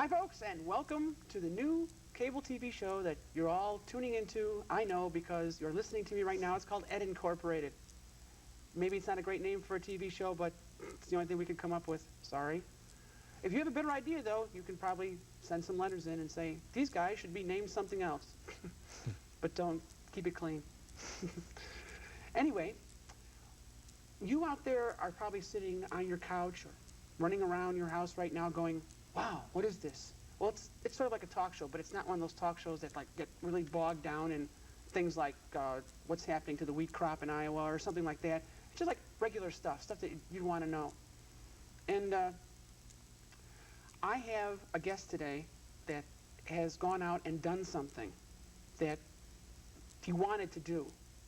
Hi folks, and welcome to the new cable TV show that you're all tuning into. I know because you're listening to me right now. It's called Ed Incorporated. Maybe it's not a great name for a TV show, but it's the only thing we could come up with. Sorry. If you have a better idea, though, you can probably send some letters in and say, these guys should be named something else. But don't. Keep it clean. Anyway, you out there are probably sitting on your couch or running around your house right now going, wow, what is this? Well, it's sort of like a talk show, but it's not one of those talk shows that like get really bogged down in things like what's happening to the wheat crop in Iowa or something like that. It's just like regular stuff that you'd want to know. And I have a guest today that has gone out and done something that he wanted to do,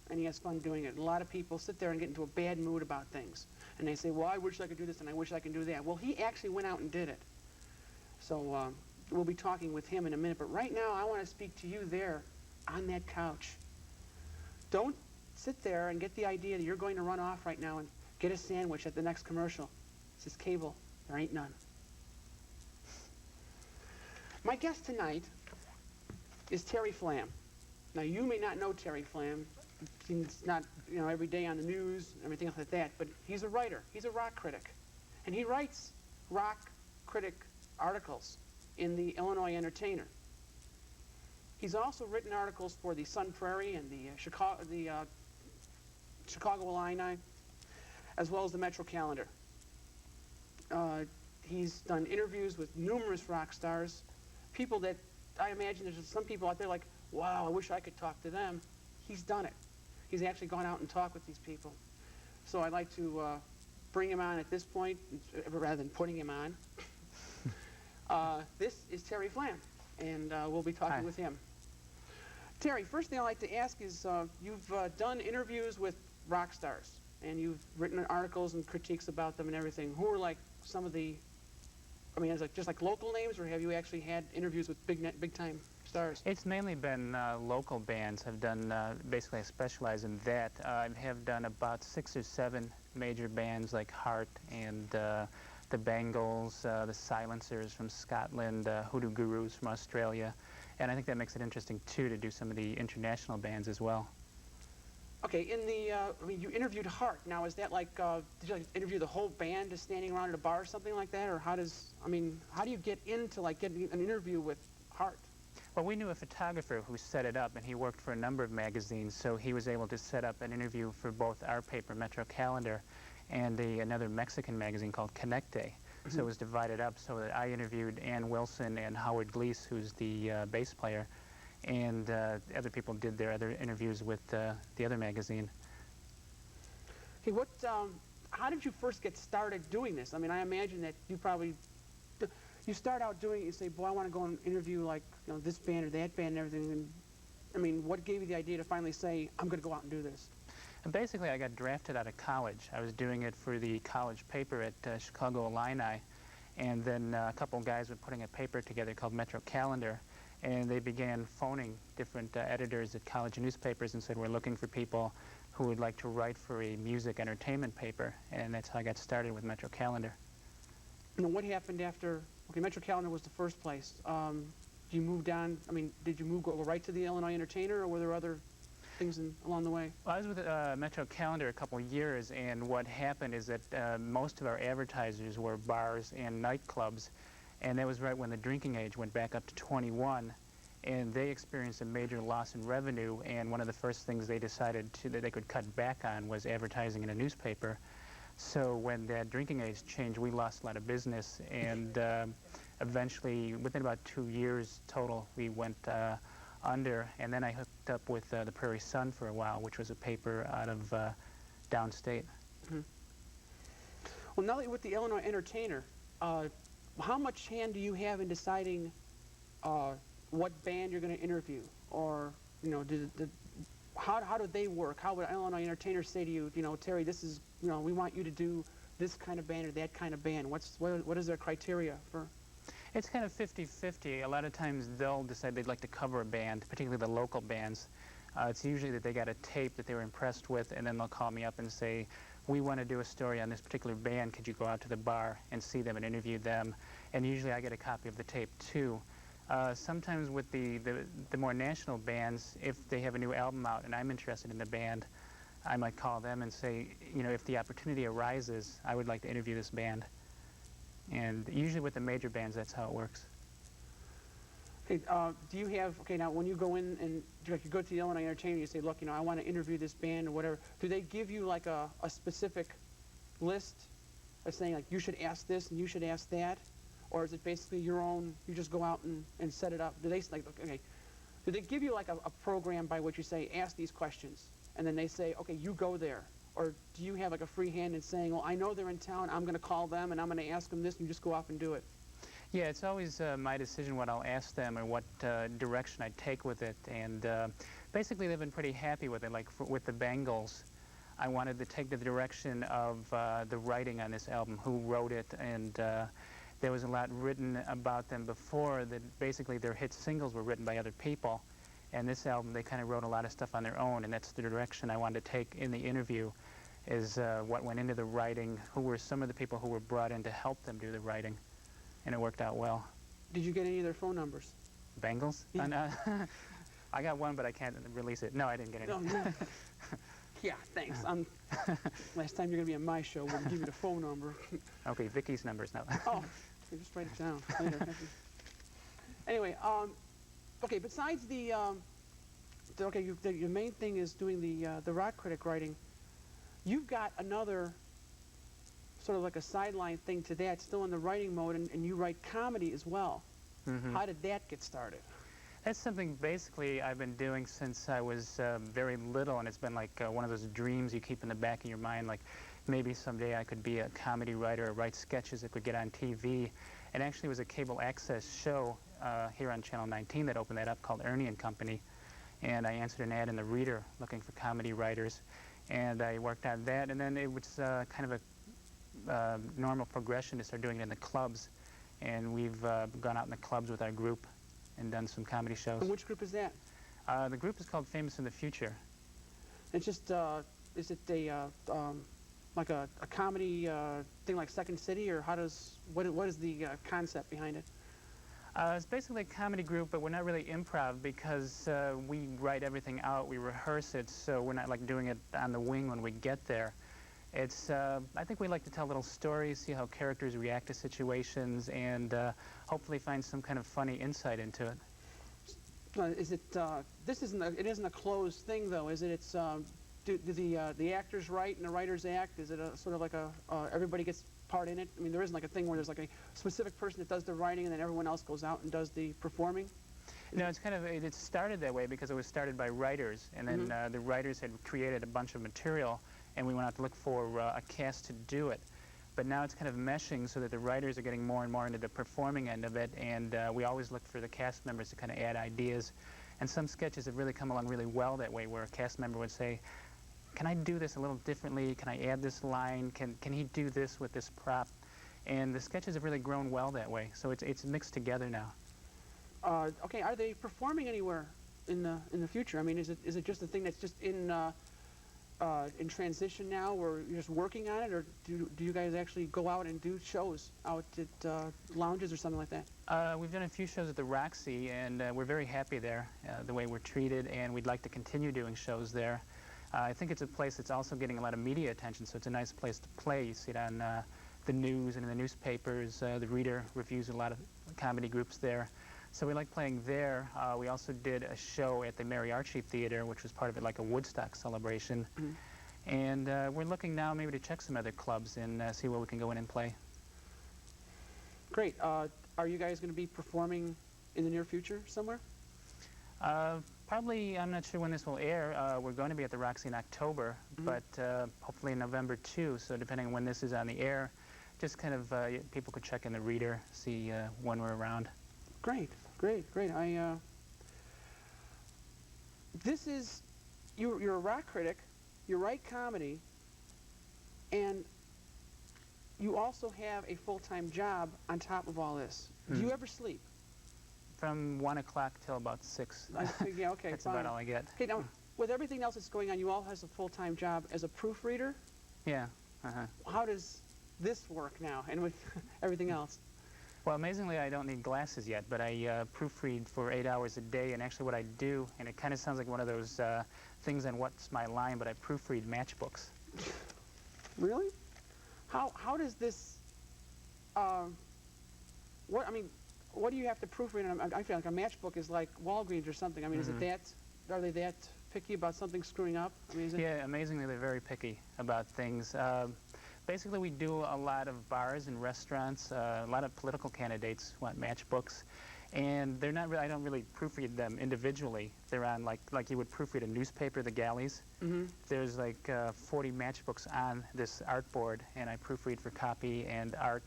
and he has fun doing it. A lot of people sit there and get into a bad mood about things, and they say, well, I wish I could do this and I wish I could do that. Well, he actually went out and did it. So we'll be talking with him in a minute, but right now I want to speak to you there on that couch. Don't sit there and get the idea that you're going to run off right now and get a sandwich at the next commercial. This is cable. There ain't none. My guest tonight is Terry Flamm. Now, you may not know Terry Flamm. He's not, every day on the news and everything else like that, but he's a writer. He's a rock critic. And he writes rock critic articles in the Illinois Entertainer. He's also written articles for the Sun Prairie and the Chicago Illini, as well as the Metro Calendar. He's done interviews with numerous rock stars, people that I imagine there's some people out there like, wow, I wish I could talk to them. He's done it. He's actually gone out and talked with these people. So I'd like to bring him on at this point, rather than putting him on. This is Terry Flamm, and we'll be talking with him. Terry, first thing I'd like to ask is, you've done interviews with rock stars, and you've written articles and critiques about them and everything. Who are like some of the, is it just like local names, or have you actually had interviews with big-time stars? It's mainly been local bands. I've done, basically I specialize in that. I have done about 6 or 7 major bands like Heart and the Bangles, the Silencers from Scotland, Hoodoo Gurus from Australia. And I think that makes it interesting, too, to do some of the international bands as well. Okay, in the, you interviewed Heart. Now, is that like, did you like interview the whole band just standing around at a bar or something like that? Or how does, how do you get into like getting an interview with Heart? Well, we knew a photographer who set it up, and he worked for a number of magazines, so he was able to set up an interview for both our paper, Metro Calendar, and another Mexican magazine called Connecte. So it was divided up so that I interviewed Ann Wilson and Howard Gleese, who's the bass player, and other people did their other interviews with the other magazine. Hey, how did you first get started doing this? I imagine that you probably, you start out doing it, you say, boy, I want to go and interview like, this band or that band and everything, and what gave you the idea to finally say, I'm going to go out and do this? And basically, I got drafted out of college. I was doing it for the college paper at Chicago Illini, and then a couple of guys were putting a paper together called Metro Calendar, and they began phoning different editors at college newspapers and said, we're looking for people who would like to write for a music entertainment paper, and that's how I got started with Metro Calendar. Now, what happened after, okay, Metro Calendar was the first place. You moved on, did you go right to the Illinois Entertainer, or were there other things along the way? Well, I was with Metro Calendar a couple of years, and what happened is that most of our advertisers were bars and nightclubs, and that was right when the drinking age went back up to 21, and they experienced a major loss in revenue, and one of the first things they decided that they could cut back on was advertising in a newspaper. So when that drinking age changed, we lost a lot of business, and eventually, within about 2 years total, we went under, and then I hooked up with the Prairie Sun for a while, which was a paper out of downstate. Well, now that you're with the Illinois Entertainer, how much hand do you have in deciding what band you're going to interview? Or, how do they work? How would Illinois Entertainer say to you, Terry, this is, we want you to do this kind of band or that kind of band? What is their criteria for? It's kind of 50-50. A lot of times they'll decide they'd like to cover a band, particularly the local bands. It's usually that they got a tape that they were impressed with, and then they'll call me up and say, we want to do a story on this particular band. Could you go out to the bar and see them and interview them? And usually I get a copy of the tape too. Sometimes with the more national bands, if they have a new album out and I'm interested in the band, I might call them and say, you know, if the opportunity arises, I would like to interview this band. And usually with the major bands, that's how it works. Okay, do you have, okay, now when you go in and like you go to the Illinois Entertainment, you say, look, you know, I want to interview this band or whatever, do they give you like a specific list of saying like you should ask this and you should ask that? Or is it basically your own, you just go out and set it up? Do they, like, okay, do they give you like a program by which you say, ask these questions, and then they say, okay, you go there? Or do you have like a free hand in saying, well, I know they're in town, I'm going to call them and I'm going to ask them this, and you just go off and do it? Yeah, it's always my decision what I'll ask them or what direction I take with it. And basically they've been pretty happy with it. Like with the Bangles, I wanted to take the direction of the writing on this album, who wrote it, and there was a lot written about them before that basically their hit singles were written by other people. And this album, they kind of wrote a lot of stuff on their own, and that's the direction I wanted to take in the interview, is what went into the writing, who were some of the people who were brought in to help them do the writing. And it worked out well. Did you get any of their phone numbers? Bangles? Yeah. I got one, but I can't release it. No, I didn't get any. No, no. Yeah, thanks. Last time you're going to be on my show, we'll give you the phone number. Okay, Vicky's number's now. Oh, okay, just write it down later. Anyway, okay, besides okay, your main thing is doing the rock critic writing. You've got another sort of like a sideline thing to that, still in the writing mode, and you write comedy as well. Mm-hmm. How did that get started? That's something basically I've been doing since I was very little, and it's been like one of those dreams you keep in the back of your mind, like maybe someday I could be a comedy writer or write sketches that could get on TV. And actually it was a cable access show here on Channel 19 that opened that up called Ernie and Company, and I answered an ad in the Reader looking for comedy writers, and I worked on that, and then it was kind of a normal progression to start doing it in the clubs, and we've gone out in the clubs with our group and done some comedy shows. And which group is that? The group is called Famous in the Future. It's just, is it like a comedy thing like Second City, or what is the concept behind it? It's basically a comedy group, but we're not really improv because we write everything out, we rehearse it, so we're not like doing it on the wing when we get there. It's, I think we like to tell little stories, see how characters react to situations, and hopefully find some kind of funny insight into it. Is it, it isn't a closed thing though, is it? It's, do the actors write and the writers act? Is it a sort of like a, everybody gets part in it? I mean, there isn't like a thing where there's like a specific person that does the writing and then everyone else goes out and does the performing? No, it's kind of, it started that way because it was started by writers, and then the writers had created a bunch of material, and we went out to look for a cast to do it. But now it's kind of meshing so that the writers are getting more and more into the performing end of it, and we always look for the cast members to kind of add ideas. And some sketches have really come along really well that way, where a cast member would say, can I do this a little differently? Can I add this line? Can he do this with this prop? And the sketches have really grown well that way, so it's mixed together now. Okay, are they performing anywhere in the future? I mean, is it just a thing that's just in transition now, or you're just working on it, or do you guys actually go out and do shows out at lounges or something like that? We've done a few shows at the Roxy, and we're very happy there, the way we're treated, and we'd like to continue doing shows there. I think it's a place that's also getting a lot of media attention, so it's a nice place to play. You see it on the news and in the newspapers. The Reader reviews a lot of comedy groups there. So we like playing there. We also did a show at the Mariachi Theater, which was part of it, like a Woodstock celebration. And we're looking now maybe to check some other clubs and see where we can go in and play. Great. Are you guys going to be performing in the near future somewhere? Probably, I'm not sure when this will air. We're going to be at the Roxy in October, but hopefully in November too. So depending on when this is on the air, just kind of people could check in the Reader, see when we're around. Great, great, great. This is, you're a rock critic, you write comedy, and you also have a full-time job on top of all this. Do you ever sleep? From 1 o'clock till about 6. Yeah, okay, That's fine. about all I get. Okay, now, with everything else that's going on, you all have a full-time job as a proofreader? Yeah. How does this work now, and with everything else? Well, amazingly, I don't need glasses yet, but I proofread for 8 hours a day, and actually what I do, and it kind of sounds like one of those things on What's My Line, but I proofread matchbooks. Really? How does this? What I mean, what do you have to proofread? I feel like a matchbook is like Walgreens or something. I mean, is it that? Are they that picky about something screwing up? I mean, is it? Yeah, amazingly, they're very picky about things. Basically, we do a lot of bars and restaurants. A lot of political candidates want matchbooks, and they're not. I don't really proofread them individually. They're on like you would proofread a newspaper, the galleys. There's like 40 matchbooks on this art board, and I proofread for copy and art,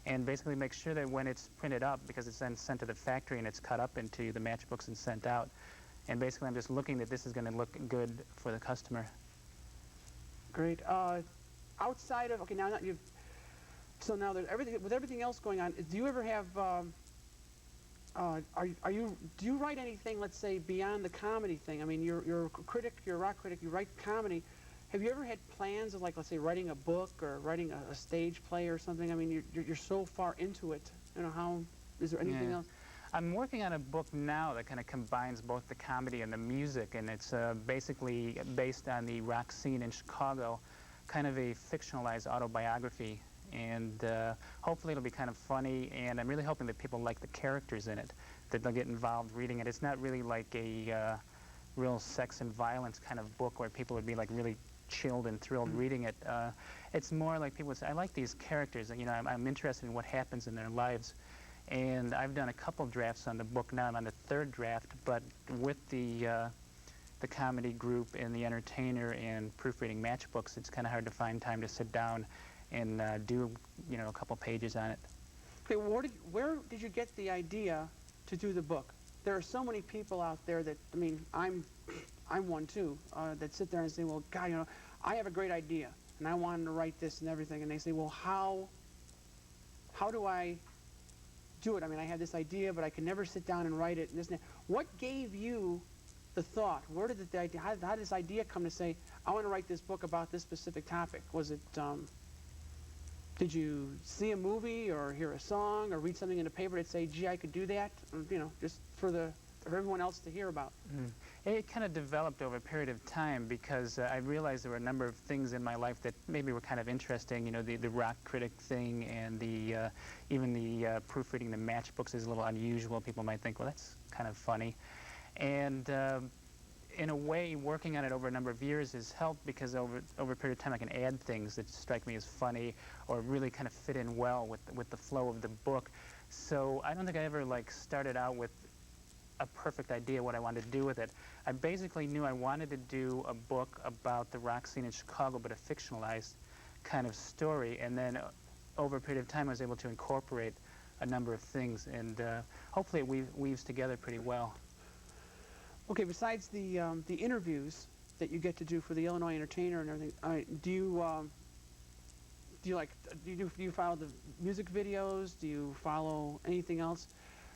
and basically make sure that when it's printed up, because it's then sent to the factory and it's cut up into the matchbooks and sent out. And basically, I'm just looking that this is going to look good for the customer. Great. Outside of okay, now that you've so now there's everything with everything else going on. Do you ever have? Do you write anything? Let's say beyond the comedy thing. I mean, you're a critic, you're a rock critic. You write comedy. Have you ever had plans of like, let's say, writing a book or writing a stage play or something? I mean, you're so far into it. You know, how is there anything else? I'm working on a book now that kind of combines both the comedy and the music, and it's basically based on the rock scene in Chicago, kind of a fictionalized autobiography. And hopefully it'll be kind of funny, and I'm really hoping that people like the characters in it, that they'll get involved reading it. It's not really like a real sex and violence kind of book where people would be like really chilled and thrilled reading it. It's more like people would say, I like these characters, and you know, I'm interested in what happens in their lives. And I've done a couple drafts on the book now. I'm on the third draft, but with the comedy group and the entertainer and proofreading matchbooks, it's kind of hard to find time to sit down and do, you know, a couple pages on it. Okay, where did you get the idea to do the book? There are so many people out there that, I mean, I'm one too, that sit there and say, well, God, you know, I have a great idea, and I wanted to write this and everything, and they say, well, how do I do it? I mean, I have this idea, but I can never sit down and write it, and this and that. What gave you the thought? Where did the idea, how did this idea come to say, I want to write this book about this specific topic? Was it, did you see a movie or hear a song or read something in the paper that say, gee, I could do that? Or, you know, just for everyone else to hear about. It kind of developed over a period of time because I realized there were a number of things in my life that maybe were kind of interesting. You know, the rock critic thing and the even the proofreading the matchbooks is a little unusual. People might think, well, that's kind of funny. And in a way, working on it over a number of years has helped because over a period of time I can add things that strike me as funny or really kind of fit in well with the flow of the book. So I don't think I ever like started out with a perfect idea what I wanted to do with it. I basically knew I wanted to do a book about the rock scene in Chicago, but a fictionalized kind of story, and then over a period of time I was able to incorporate a number of things, and hopefully it weaves together pretty well. Okay, besides the interviews that you get to do for the Illinois Entertainer and everything, do you follow the music videos? Do you follow anything else?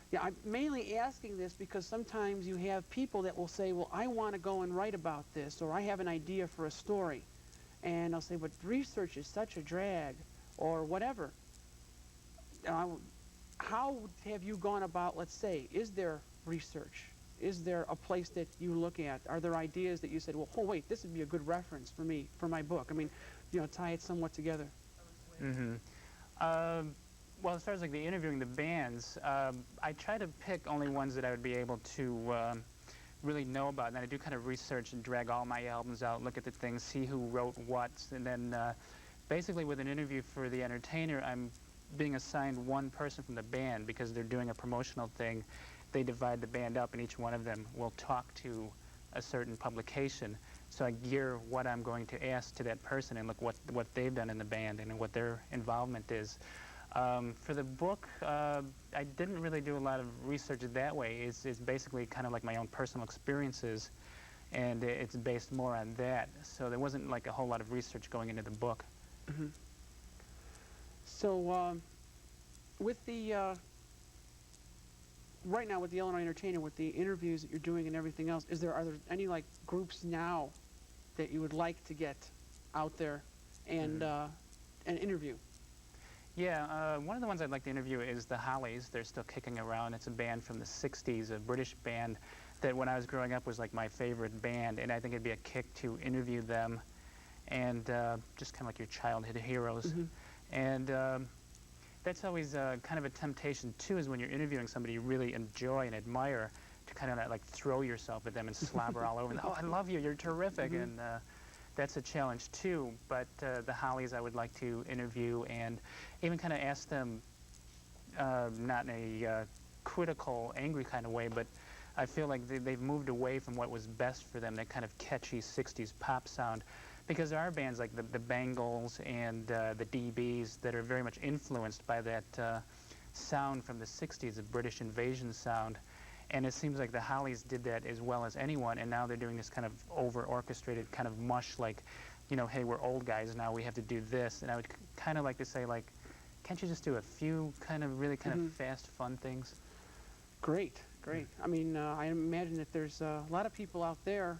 Yeah, I'm mainly asking this because sometimes you have people that will say, well, I want to go and write about this, or I have an idea for a story. And I'll say, but research is such a drag, or whatever. How have you gone about, let's say, is there research? Is there a place that you look at? Are there ideas that you said, well, oh, wait, this would be a good reference for me, for my book? I mean, you know, tie it somewhat together. Well, as far as like the interviewing the bands, I try to pick only ones that I would be able to really know about. And then I do kind of research and drag all my albums out, look at the things, see who wrote what. And then basically with an interview for the entertainer, I'm being assigned one person from the band because they're doing a promotional thing. They divide the band up and each one of them will talk to a certain publication. So I gear what I'm going to ask to that person and look what they've done in the band and what their involvement is. For the book, I didn't really do a lot of research that way. It's basically kind of like my own personal experiences, and it's based more on that. So there wasn't like a whole lot of research going into the book. So with the right now with the Illinois Entertainer, with the interviews that you're doing and everything else, are there any like groups now that you would like to get out there and an interview. Yeah, one of the ones I'd like to interview is the Hollies. They're still kicking around. It's a band from the 60s, a British band that when I was growing up was like my favorite band, and I think it'd be a kick to interview them and just kind of like your childhood heroes. And that's always kind of a temptation, too, is when you're interviewing somebody you really enjoy and admire to kind of like throw yourself at them and slobber all over them. Oh, I love you, you're terrific. And that's a challenge, too. But the Hollies I would like to interview and even kind of ask them, not in a critical, angry kind of way, but I feel like they've moved away from what was best for them, that kind of catchy 60s pop sound. Because there are bands like the Bangles and the DBs that are very much influenced by that sound from the 60s, the British invasion sound. And it seems like the Hollies did that as well as anyone, and now they're doing this kind of over-orchestrated kind of mush, like, you know, hey, we're old guys now, we have to do this. And I would kind of like to say, like, can't you just do a few kind of really kind of fast, fun things? Great, great. I mean, I imagine that there's a lot of people out there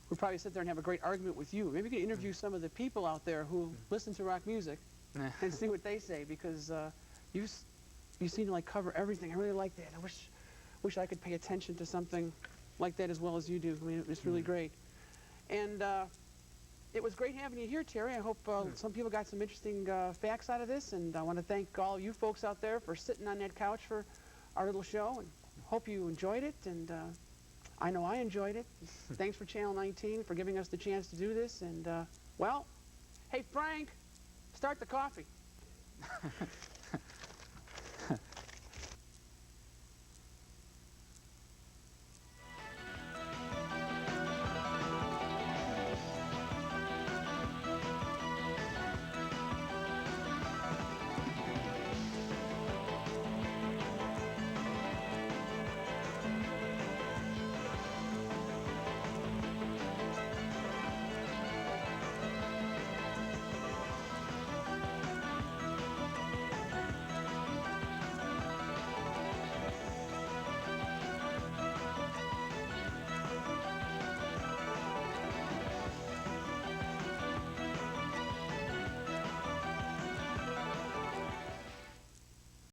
who probably sit there and have a great argument with you. Maybe you could interview some of the people out there who listen to rock music and see what they say, because you seem to like cover everything. I really like that. I wish I could pay attention to something like that as well as you do. I mean, it's really great. And it was great having you here, Terry. I hope some people got some interesting facts out of this, and I want to thank all you folks out there for sitting on that couch for our little show, and hope you enjoyed it, and I know I enjoyed it. Thanks for Channel 19 for giving us the chance to do this, and well, hey Frank, start the coffee.